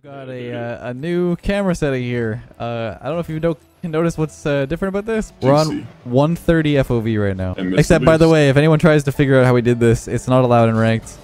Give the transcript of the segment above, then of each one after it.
Got a new camera setting here. I don't know if you can notice what's different about this. We're on 130 FOV right now. Except, by the way, if anyone tries to figure out how we did this, it's not allowed in ranked,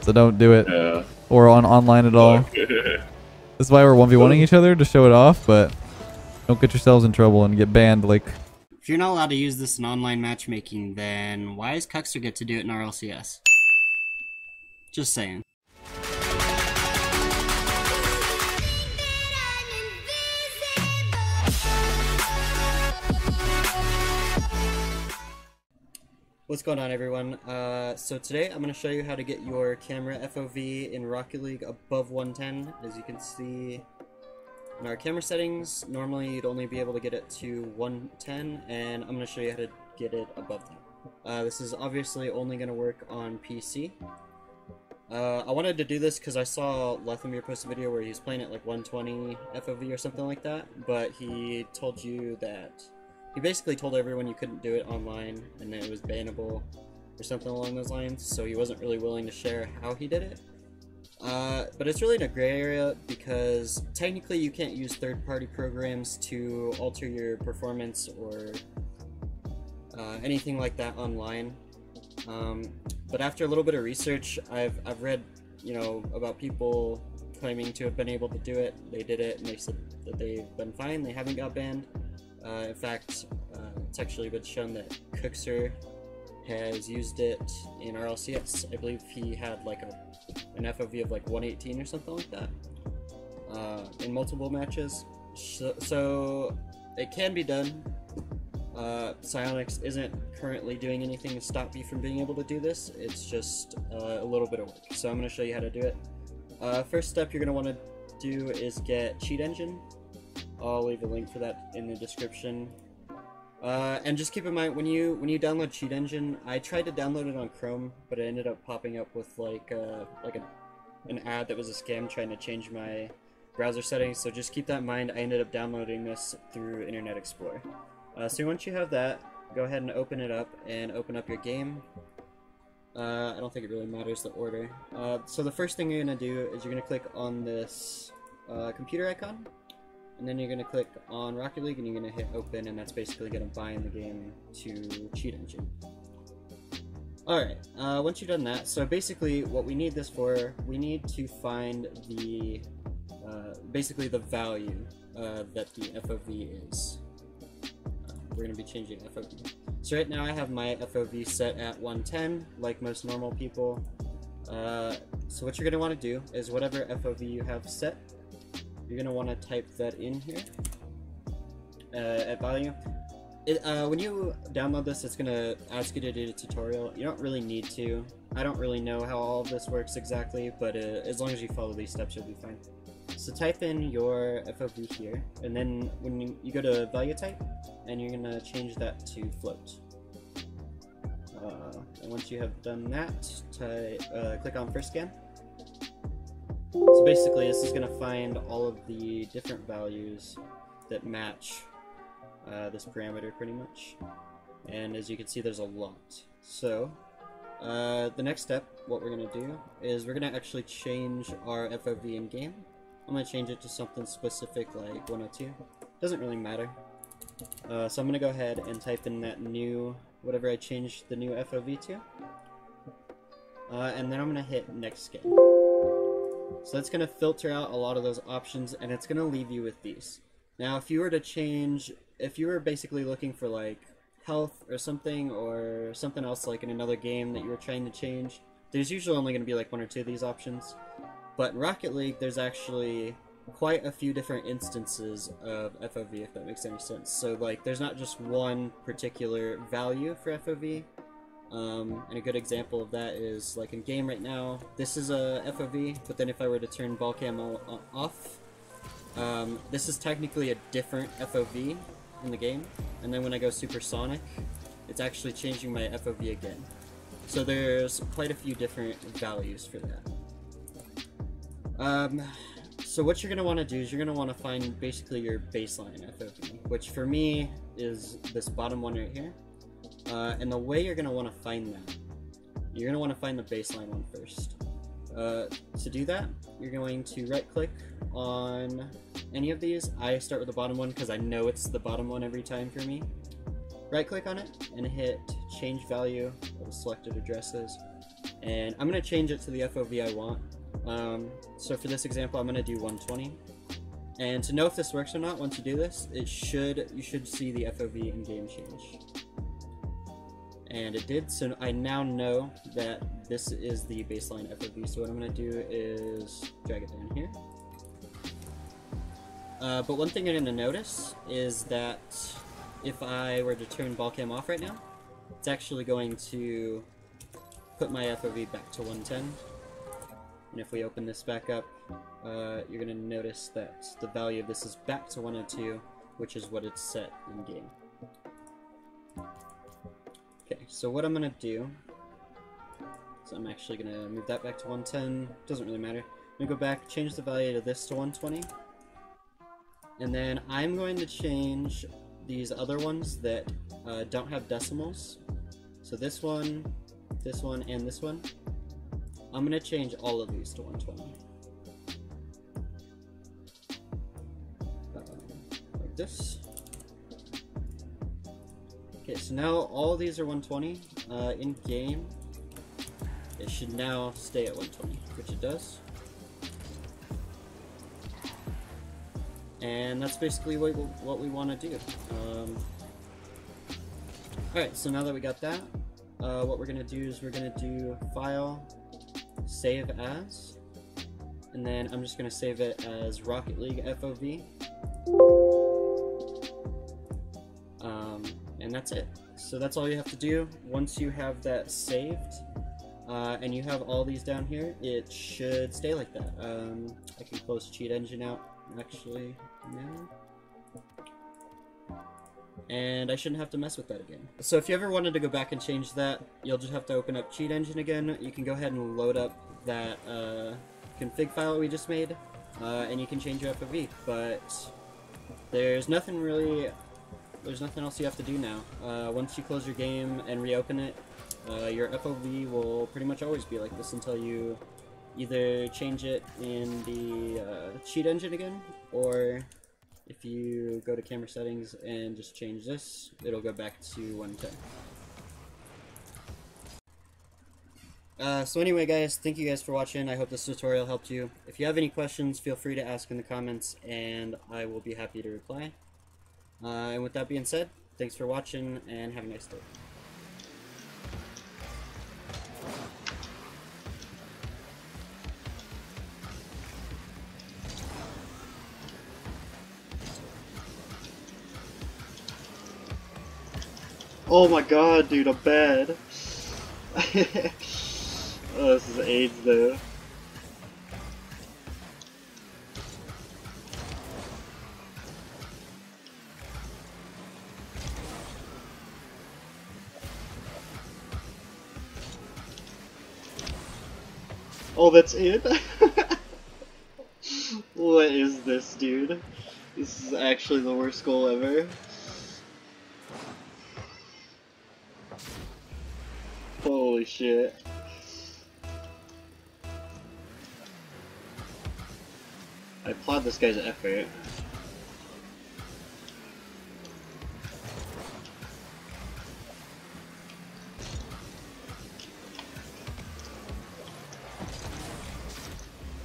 so don't do it. Yeah. Or on online at all. This is why we're 1v1ing each other to show it off, but don't get yourselves in trouble and get banned. Like, if you're not allowed to use this in online matchmaking, then why does Cuxter get to do it in RLCS? Just saying. What's going on, everyone? So today I'm going to show you how to get your camera FOV in Rocket League above 110. As you can see in our camera settings, normally you'd only be able to get it to 110, and I'm going to show you how to get it above that. This is obviously only going to work on PC. I wanted to do this because I saw Lethamir post a video where he's playing at like 120 FOV or something like that, but he told you that he basically told everyone you couldn't do it online and that it was bannable or something along those lines, so he wasn't really willing to share how he did it. But it's really in a gray area because technically you can't use third-party programs to alter your performance or anything like that online. But after a little bit of research, I've read, about people claiming to have been able to do it. They did it and they said that they've been fine, they haven't got banned. In fact, it's actually been shown that Cuxter has used it in RLCS. I believe he had like an FOV of like 118 or something like that in multiple matches. So it can be done. Psyonix isn't currently doing anything to stop you from being able to do this. It's just a little bit of work. So I'm going to show you how to do it. First step you're going to want to do is get Cheat Engine. I'll leave a link for that in the description. And just keep in mind, when you download Cheat Engine, I tried to download it on Chrome, but it ended up popping up with an ad that was a scam trying to change my browser settings. So just keep that in mind. I ended up downloading this through Internet Explorer. So once you have that, go ahead and open it up and open up your game. I don't think it really matters the order. So the first thing you're gonna do is you're gonna click on this computer icon. And then you're going to click on Rocket League and you're going to hit open, and that's basically going to bind the game to Cheat Engine. Alright, once you've done that, so basically what we need this for, we need to find the, basically the value that the FOV is. We're going to be changing FOV. So right now I have my FOV set at 110, like most normal people. So what you're going to want to do is whatever FOV you have set, you're going to want to type that in here at value. When you download this, it's going to ask you to do a tutorial. You don't really need to. I don't really know how all of this works exactly, but as long as you follow these steps, you'll be fine. So type in your FOV here, and then when you go to value type, and you're going to change that to float. And once you have done that, click on first scan. So basically this is going to find all of the different values that match this parameter pretty much. And as you can see, there's a lot. So the next step, what we're going to do is we're going to actually change our FOV in game. I'm going to change it to something specific like 102. Doesn't really matter. So I'm going to go ahead and type in that new, whatever I changed the new FOV to. And then I'm going to hit next scan. So that's going to filter out a lot of those options, and it's going to leave you with these. Now, if you were to change, if you were basically looking for like health or something else like in another game that you were trying to change, there's usually only going to be like one or two of these options. But in Rocket League, there's actually quite a few different instances of FOV, if that makes any sense. So like, there's not just one particular value for FOV. And a good example of that is like in game right now, this is a FOV, but then if I were to turn ball camo off, this is technically a different FOV in the game, and then when I go supersonic, it's actually changing my FOV again. So there's quite a few different values for that. So what you're going to want to do is you're going to want to find basically your baseline FOV, which for me is this bottom one right here. And the way you're going to want to find that, you're going to want to find the baseline one first. To do that, you're going to right click on any of these. I start with the bottom one because I know it's the bottom one every time for me. Right click on it and hit change value of the selected addresses, and I'm going to change it to the FOV I want. So for this example, I'm going to do 120. And to know if this works or not, once you do this, you should see the FOV in game change. And it did, so I now know that this is the baseline FOV. So what I'm going to do is drag it down here. But one thing you're going to notice is that if I were to turn ball cam off right now, it's actually going to put my FOV back to 110. And if we open this back up, you're going to notice that the value of this is back to 102, which is what it's set in game. Okay, so what I'm going to do is I'm actually going to move that back to 110. Doesn't really matter. I'm going to go back, change the value of this to 120. And then I'm going to change these other ones that don't have decimals. So this one, and this one. I'm going to change all of these to 120. Like this. Okay, so now all these are 120. In game, it should now stay at 120, which it does. And that's basically what we want to do. Alright, so now that we got that, what we're going to do is we're going to do File, Save As, and then I'm just going to save it as Rocket League FOV. And that's it. So that's all you have to do. Once you have that saved, and you have all these down here, it should stay like that. I can close Cheat Engine out, actually, now. And I shouldn't have to mess with that again. So if you ever wanted to go back and change that, you'll just have to open up Cheat Engine again. You can go ahead and load up that config file we just made, and you can change your FOV. But there's nothing else you have to do now. Once you close your game and reopen it, your FOV will pretty much always be like this until you either change it in the Cheat Engine again, or if you go to camera settings and just change this, it'll go back to 110. So anyway guys, thank you guys for watching. I hope this tutorial helped you. If you have any questions, feel free to ask in the comments and I will be happy to reply. And with that being said, thanks for watching and have a nice day. Oh my god, dude, I'm bad. Oh, this is AIDS though. Oh, that's it? What is this, dude? This is actually the worst goal ever. Holy shit. I applaud this guy's effort.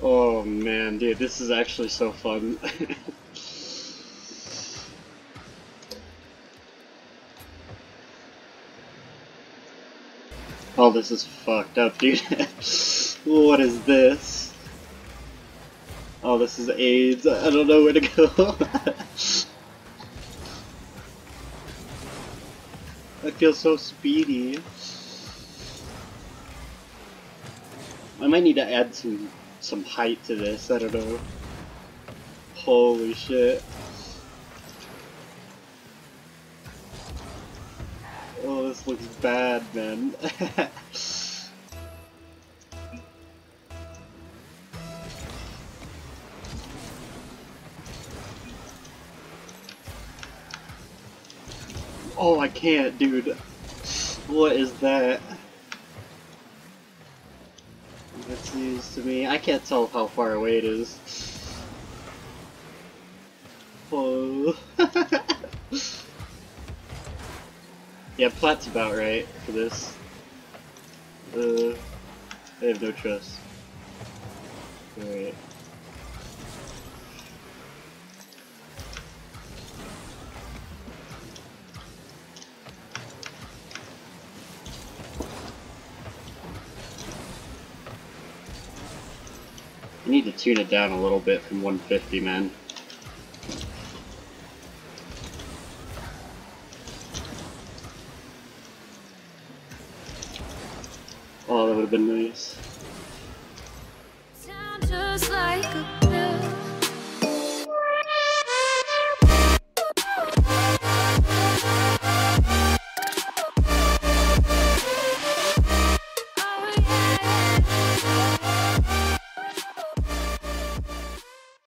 Oh man, dude, this is actually so fun. Oh, this is fucked up, dude. What is this? Oh, this is AIDS. I don't know where to go. I feel so speedy. I might need to add some height to this, I don't know. Holy shit. Oh, this looks bad, man. Oh, I can't, dude. What is that? Let's use to me. I can't tell how far away it is. Whoa. Yeah, Plat's about right for this. I have no trust. Alright. I need to tune it down a little bit from 150, man. Oh, that would have been nice. Sound just like a